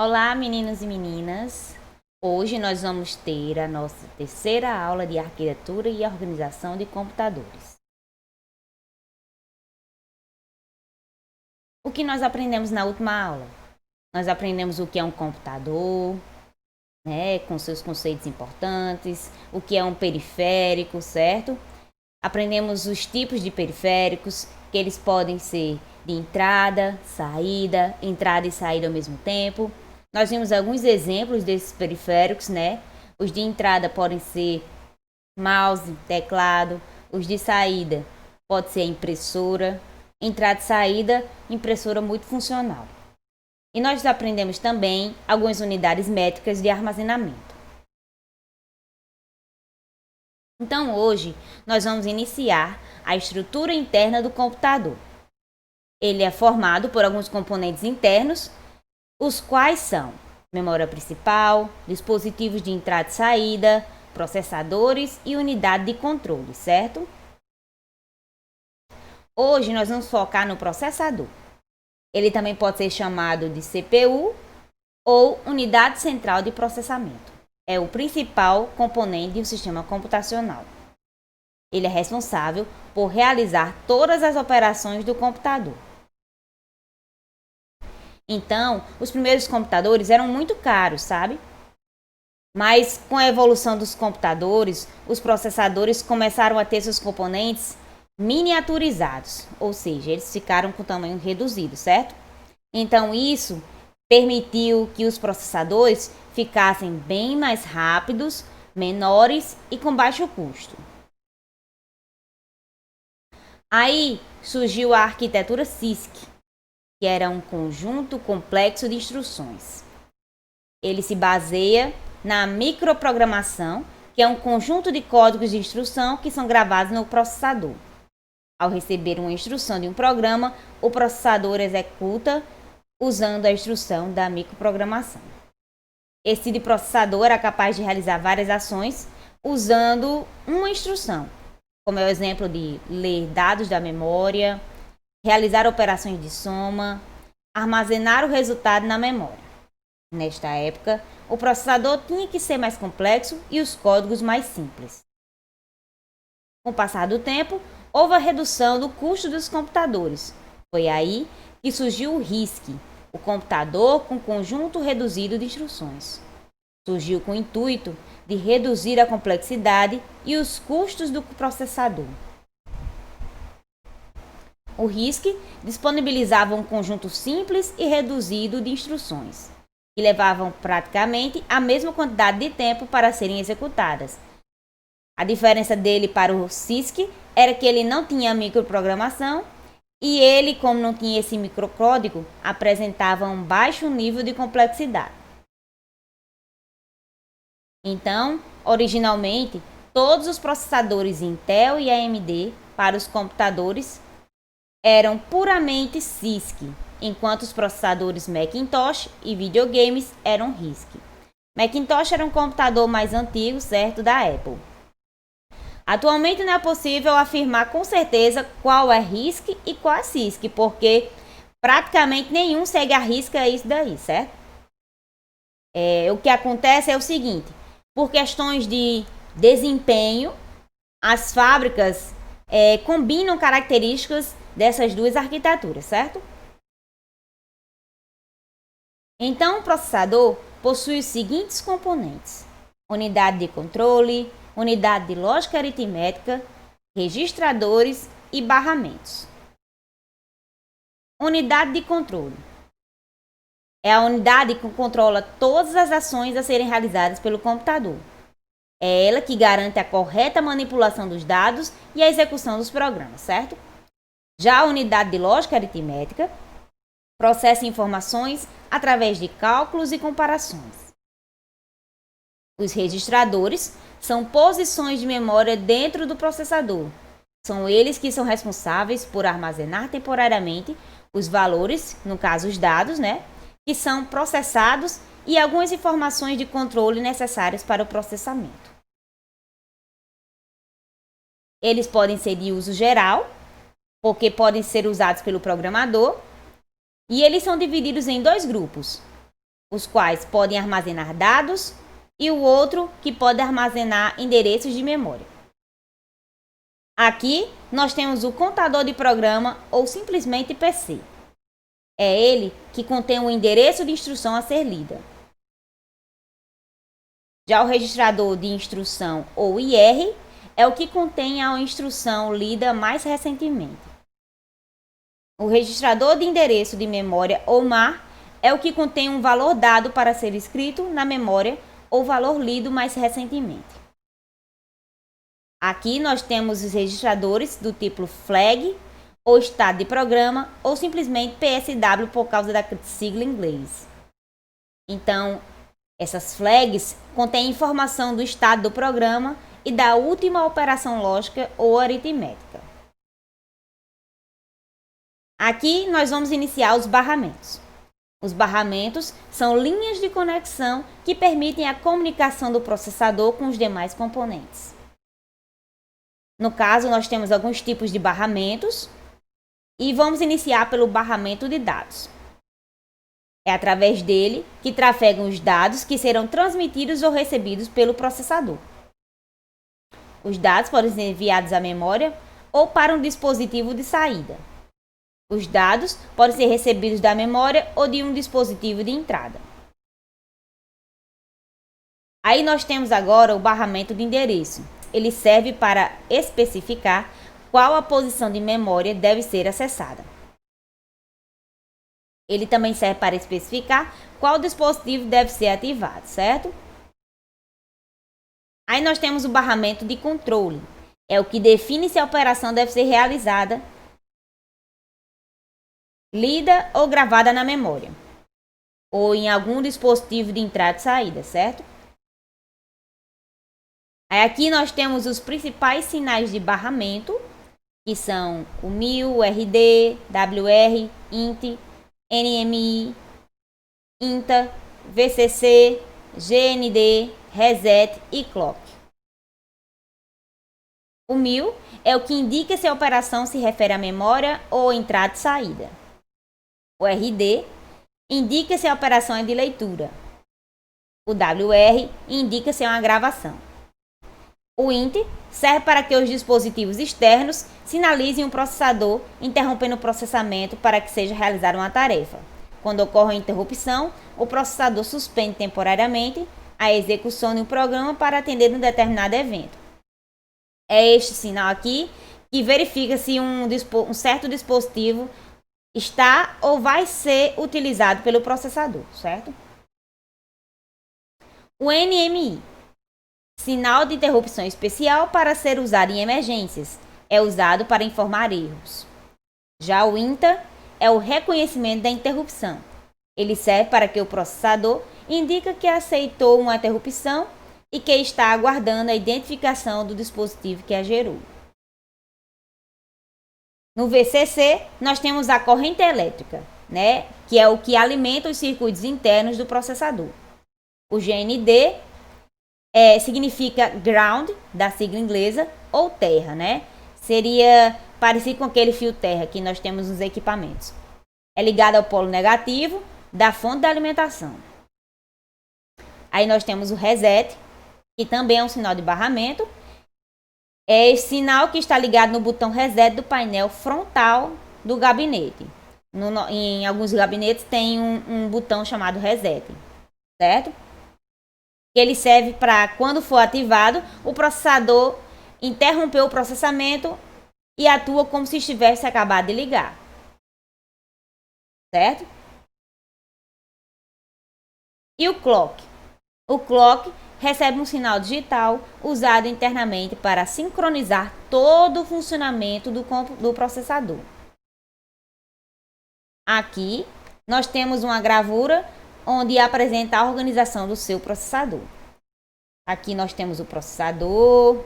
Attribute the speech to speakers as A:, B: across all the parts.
A: Olá, meninos e meninas! Hoje nós vamos ter a nossa terceira aula de arquitetura e organização de computadores. O que nós aprendemos na última aula? Nós aprendemos o que é um computador, com seus conceitos importantes, o que é um periférico, certo? Aprendemos os tipos de periféricos, que eles podem ser de entrada e saída ao mesmo tempo. Nós vimos alguns exemplos desses periféricos, Os de entrada podem ser mouse, teclado. Os de saída pode ser impressora. Entrada e saída, impressora multifuncional. E nós aprendemos também algumas unidades métricas de armazenamento. Então hoje nós vamos iniciar a estrutura interna do computador. Ele é formado por alguns componentes internos, os quais são memória principal, dispositivos de entrada e saída, processadores e unidade de controle, certo? Hoje nós vamos focar no processador. Ele também pode ser chamado de CPU ou unidade central de processamento. É o principal componente de um sistema computacional. Ele é responsável por realizar todas as operações do computador. Então, os primeiros computadores eram muito caros, sabe? Mas com a evolução dos computadores, os processadores começaram a ter seus componentes miniaturizados, ou seja, eles ficaram com tamanho reduzido, certo? Então, isso permitiu que os processadores ficassem bem mais rápidos, menores e com baixo custo. Aí surgiu a arquitetura CISC, que era um conjunto complexo de instruções. Ele se baseia na microprogramação, que é um conjunto de códigos de instrução que são gravados no processador. Ao receber uma instrução de um programa, o processador executa usando a instrução da microprogramação. Esse tipo de processador era capaz de realizar várias ações usando uma instrução, como é o exemplo de ler dados da memória, realizar operações de soma, armazenar o resultado na memória. Nesta época, o processador tinha que ser mais complexo e os códigos mais simples. Com o passar do tempo, houve a redução do custo dos computadores. Foi aí que surgiu o RISC, o computador com conjunto reduzido de instruções. Surgiu com o intuito de reduzir a complexidade e os custos do processador. O RISC disponibilizava um conjunto simples e reduzido de instruções, que levavam praticamente a mesma quantidade de tempo para serem executadas. A diferença dele para o CISC era que ele não tinha microprogramação e ele, como não tinha esse microcódigo, apresentava um baixo nível de complexidade. Então, originalmente, todos os processadores Intel e AMD para os computadores eram puramente CISC, enquanto os processadores Macintosh e videogames eram RISC. Macintosh era um computador mais antigo, certo, da Apple. Atualmente não é possível afirmar com certeza qual é RISC e qual é CISC, porque praticamente nenhum segue a risca isso daí, certo? O que acontece é o seguinte, por questões de desempenho, as fábricas combinam características dessas duas arquiteturas, certo? Então, o processador possui os seguintes componentes: unidade de controle, unidade de lógica aritmética, registradores e barramentos. Unidade de controle é a unidade que controla todas as ações a serem realizadas pelo computador. É ela que garante a correta manipulação dos dados e a execução dos programas, certo? Já a unidade de lógica aritmética processa informações através de cálculos e comparações. Os registradores são posições de memória dentro do processador. São eles que são responsáveis por armazenar temporariamente os valores, no caso os dados, que são processados e algumas informações de controle necessárias para o processamento. Eles podem ser de uso geral, porque podem ser usados pelo programador, e eles são divididos em dois grupos: os quais podem armazenar dados, e o outro que pode armazenar endereços de memória. Aqui nós temos o contador de programa ou simplesmente PC. É ele que contém o endereço de instrução a ser lida. Já o registrador de instrução ou IR é o que contém a instrução lida mais recentemente. O registrador de endereço de memória ou MAR é o que contém um valor dado para ser escrito na memória ou valor lido mais recentemente. Aqui nós temos os registradores do tipo flag, ou estado de programa, ou simplesmente PSW por causa da sigla em inglês. Então, essas flags contêm informação do estado do programa e da última operação lógica ou aritmética. Aqui nós vamos iniciar os barramentos. Os barramentos são linhas de conexão que permitem a comunicação do processador com os demais componentes. No caso, nós temos alguns tipos de barramentos e vamos iniciar pelo barramento de dados. É através dele que trafegam os dados que serão transmitidos ou recebidos pelo processador. Os dados podem ser enviados à memória ou para um dispositivo de saída. Os dados podem ser recebidos da memória ou de um dispositivo de entrada. Aí nós temos agora o barramento de endereço. Ele serve para especificar qual a posição de memória deve ser acessada. Ele também serve para especificar qual dispositivo deve ser ativado, certo? Aí nós temos o barramento de controle. É o que define se a operação deve ser realizada, lida ou gravada na memória, ou em algum dispositivo de entrada e saída, certo? Aí aqui nós temos os principais sinais de barramento, que são o MIL, RD, WR, INT, NMI, INTA, VCC, GND, reset e clock. O MIL é o que indica se a operação se refere à memória ou entrada e saída. O RD indica se a operação é de leitura. O WR indica se é uma gravação. O INT serve para que os dispositivos externos sinalizem o processador, interrompendo o processamento para que seja realizada uma tarefa. Quando ocorre a interrupção, o processador suspende temporariamente a execução de um programa para atender um determinado evento. É este sinal aqui que verifica se um certo dispositivo está ou vai ser utilizado pelo processador, certo? O NMI, sinal de interrupção especial para ser usado em emergências, é usado para informar erros. Já o INTA é o reconhecimento da interrupção. Ele serve para que o processador indique que aceitou uma interrupção e que está aguardando a identificação do dispositivo que a gerou. No VCC, nós temos a corrente elétrica, que é o que alimenta os circuitos internos do processador. O GND significa ground, da sigla inglesa, ou terra, Seria parecido com aquele fio terra que nós temos nos equipamentos. É ligado ao polo negativo da fonte da alimentação. Aí nós temos o reset, que também é um sinal de barramento. É esse sinal que está ligado no botão reset do painel frontal do gabinete. Em alguns gabinetes tem um botão chamado reset, certo? Ele serve para, quando for ativado, o processador interromper o processamento e atua como se estivesse acabado de ligar, certo? E o clock? O clock recebe um sinal digital usado internamente para sincronizar todo o funcionamento do processador. Aqui nós temos uma gravura onde apresenta a organização do seu processador. Aqui nós temos o processador,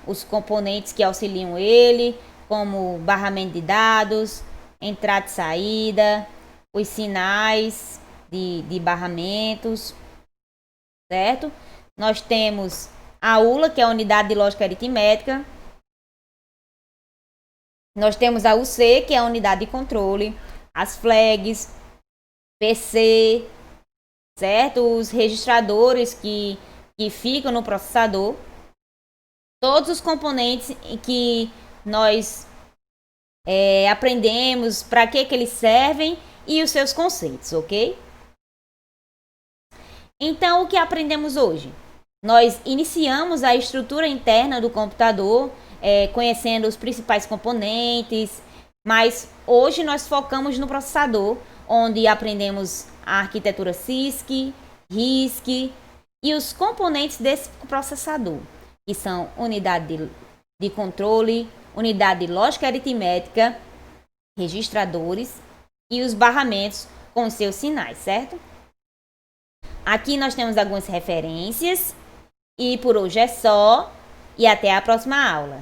A: os componentes que auxiliam ele, como barramento de dados, entrada e saída, os sinais de barramentos, certo? Nós temos a ULA, que é a unidade de lógica aritmética. Nós temos a UC, que é a unidade de controle, as flags, PC, certo? Os registradores que ficam no processador, todos os componentes que nós aprendemos, para que eles servem e os seus conceitos, ok? Então, o que aprendemos hoje? Nós iniciamos a estrutura interna do computador, conhecendo os principais componentes, mas hoje nós focamos no processador, onde aprendemos a arquitetura CISC, RISC e os componentes desse processador, que são unidade de controle, unidade de lógica aritmética, registradores e os barramentos com seus sinais, certo? Aqui nós temos algumas referências e por hoje é só e até a próxima aula.